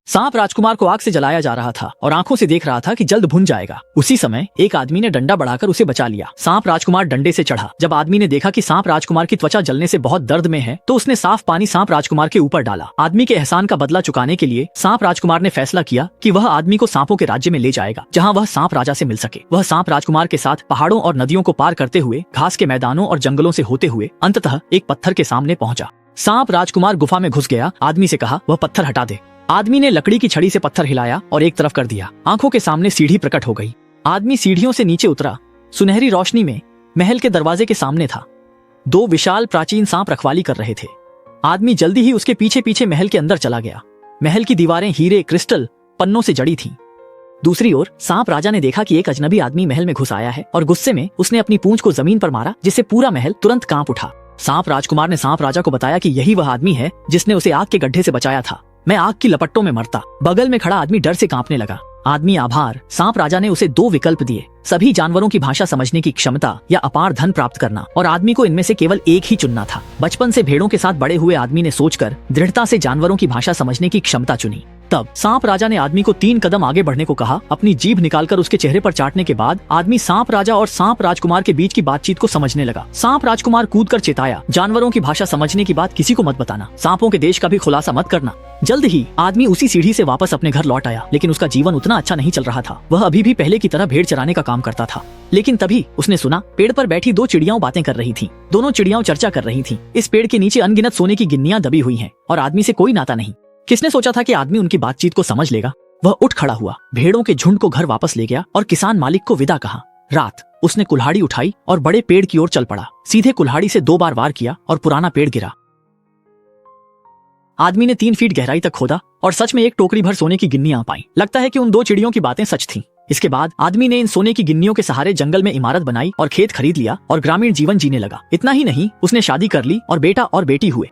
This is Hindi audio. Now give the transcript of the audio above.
सांप राजकुमार को आग से जलाया जा रहा था और आंखों से देख रहा था कि जल्द भुन जाएगा। उसी समय एक आदमी ने डंडा बढ़ाकर उसे बचा लिया। सांप राजकुमार डंडे से चढ़ा। जब आदमी ने देखा कि सांप राजकुमार की त्वचा जलने से बहुत दर्द में है तो उसने साफ पानी सांप राजकुमार के ऊपर डाला। आदमी के एहसान का बदला चुकाने के लिए सांप राजकुमार ने फैसला किया कि वह आदमी को सांपों के राज्य में ले जाएगा, जहाँ वह सांप राजा से मिल सके। वह सांप राजकुमार के साथ पहाड़ों और नदियों को पार करते हुए, घास के मैदानों और जंगलों से होते हुए अंततः एक पत्थर के सामने पहुंचा। सांप राजकुमार गुफा में घुस गया। आदमी से कहा, वह पत्थर हटा दे। आदमी ने लकड़ी की छड़ी से पत्थर हिलाया और एक तरफ कर दिया। आंखों के सामने सीढ़ी प्रकट हो गई। आदमी सीढ़ियों से नीचे उतरा। सुनहरी रोशनी में महल के दरवाजे के सामने था। दो विशाल प्राचीन सांप रखवाली कर रहे थे। आदमी जल्दी ही उसके पीछे पीछे महल के अंदर चला गया। महल की दीवारें हीरे, क्रिस्टल, पन्नों से जड़ी थीं। दूसरी ओर सांप राजा ने देखा कि एक अजनबी आदमी महल में घुस आया है और गुस्से में उसने अपनी पूंछ को जमीन पर मारा, जिससे पूरा महल तुरंत कांप उठा। सांप राजकुमार ने सांप राजा को बताया कि यही वह आदमी है जिसने उसे आग के गड्ढे से बचाया था। मैं आग की लपटों में मरता। बगल में खड़ा आदमी डर से कांपने लगा। आदमी आभार। सांप राजा ने उसे दो विकल्प दिए, सभी जानवरों की भाषा समझने की क्षमता या अपार धन प्राप्त करना, और आदमी को इनमें से केवल एक ही चुनना था। बचपन से भेड़ों के साथ बड़े हुए आदमी ने सोचकर दृढ़ता से जानवरों की भाषा समझने की क्षमता चुनी। तब सांप राजा ने आदमी को 3 कदम आगे बढ़ने को कहा। अपनी जीभ निकालकर उसके चेहरे पर चाटने के बाद आदमी सांप राजा और सांप राजकुमार के बीच की बातचीत को समझने लगा। सांप राजकुमार कूदकर चेताया, जानवरों की भाषा समझने की बात किसी को मत बताना, सांपों के देश का भी खुलासा मत करना। जल्द ही आदमी उसी सीढ़ी से वापस अपने घर लौट आया, लेकिन उसका जीवन उतना अच्छा नहीं चल रहा था। वह अभी भी पहले की तरह भेड़ चराने का काम करता था। लेकिन तभी उसने सुना पेड़ पर बैठी 2 चिड़ियाओं बातें कर रही थीं। दोनों चिड़ियाओं चर्चा कर रही थीं। इस पेड़ के नीचे अनगिनत सोने की गिन्नियां दबी हुई हैं और आदमी से कोई नाता नहीं। किसने सोचा था कि आदमी उनकी बातचीत को समझ लेगा। वह उठ खड़ा हुआ, भेड़ों के झुंड को घर वापस ले गया और किसान मालिक को विदा कहा। रात उसने कुल्हाड़ी उठाई और बड़े पेड़ की ओर चल पड़ा। सीधे कुल्हाड़ी से 2 बार वार किया और पुराना पेड़ गिरा। आदमी ने 3 फीट गहराई तक खोदा और सच में एक टोकरी भर सोने की गिन्नियां पाई। लगता है कि उन 2 चिड़ियों की बातें सच थीं। इसके बाद आदमी ने इन सोने की गिन्नियों के सहारे जंगल में इमारत बनाई और खेत खरीद लिया और ग्रामीण जीवन जीने लगा। इतना ही नहीं, उसने शादी कर ली और बेटा और बेटी हुए।